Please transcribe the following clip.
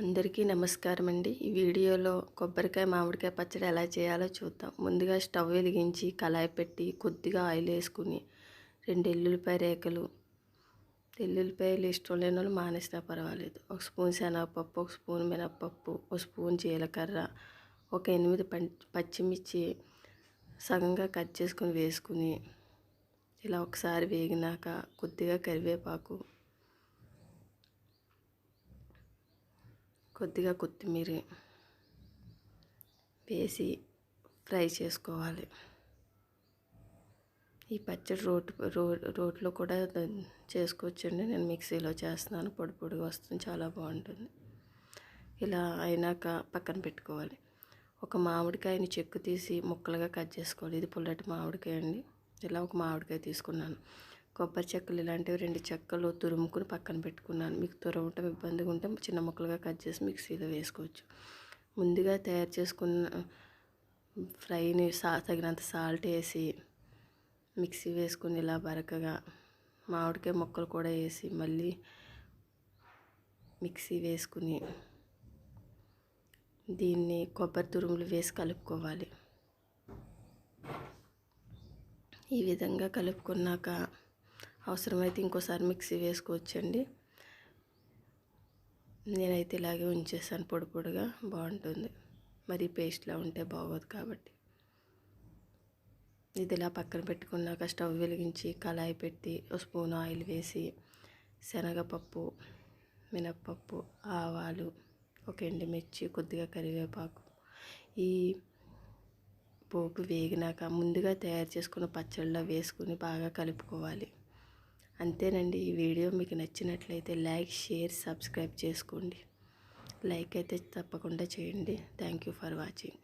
అందరికీ నమస్కారం అండి. ఈ వీడియోలో కొబ్బరికాయ మామిడికాయ పచ్చడి ఎలా చేయాలో చూద్దాం. ముందుగా స్టవ్ వెలిగించి కళాయి పెట్టి కొద్దిగా ఆయిల్ వేసుకుని 2 ఎల్లుల్లిపాయ రేఖలు, ఎల్లుల్లిపాయలు ఇష్టం లేని వాళ్ళు మానేసినా పర్వాలేదు. 1 స్పూన్ శనగపప్పు, 1 స్పూన్ మినప్పప్పు, 1 స్పూన్ జీలకర్ర, ఒక 8 పచ్చిమిర్చి సగంగా కట్ చేసుకుని వేసుకుని ఇలా ఒకసారి వేగినాక కొద్దిగా కరివేపాకు, కొద్దిగా కొత్తిమీర వేసి ఫ్రై చేసుకోవాలి. ఈ పచ్చడి రోట్లో కూడా చేసుకోవచ్చండి. నేను మిక్సీలో చేస్తున్నాను, పొడి పొడిగా వస్తుంది, చాలా బాగుంటుంది. ఇలా అయినాక పక్కన పెట్టుకోవాలి. ఒక మామిడికాయని చెక్కు తీసి ముక్కలుగా కట్ చేసుకోవాలి. ఇది పుల్లటి మామిడికాయ అండి. ఇలా ఒక మామిడికాయ తీసుకున్నాను. కొబ్బరి చెక్కలు ఇలాంటివి 2 చెక్కలు తురుముకుని పక్కన పెట్టుకున్నాను. మీకు తురమటం ఇబ్బందిగా ఉంటే చిన్న ముక్కలుగా కట్ చేసి మిక్సీలో వేసుకోవచ్చు. ముందుగా తయారు చేసుకున్న ఫ్రైని తగినంత సాల్ట్ వేసి మిక్సీ వేసుకుని ఇలా బరకగా మామిడికాయ ముక్కలు కూడా వేసి మళ్ళీ మిక్సీ వేసుకుని దీన్ని కొబ్బరి తురుములు వేసి కలుపుకోవాలి. ఈ విధంగా కలుపుకున్నాక అవసరమైతే ఇంకోసారి మిక్సీ వేసుకోవచ్చండి. నేనైతే ఇలాగే ఉంచేసాను, పొడి పొడిగా బాగుంటుంది. మరి పేస్ట్లా ఉంటే బాగోదు కాబట్టి. ఇది ఇలా పక్కన పెట్టుకున్నాక స్టవ్ వెలిగించి కళాయి పెట్టి 1 స్పూన్ ఆయిల్ వేసి శనగపప్పు, మినప్పప్పు, ఆవాలు, ఒక ఎండుమిర్చి, కొద్దిగా కరివేపాకు, ఈ పోపు వేగినాక ముందుగా తయారు చేసుకున్న పచ్చళ్ళలో వేసుకుని బాగా కలుపుకోవాలి. అంతేనండి. ఈ వీడియో మీకు నచ్చినట్లయితే లైక్, షేర్, సబ్స్క్రైబ్ చేసుకోండి. లైక్ అయితే తప్పకుండా చేయండి. Thank you for watching.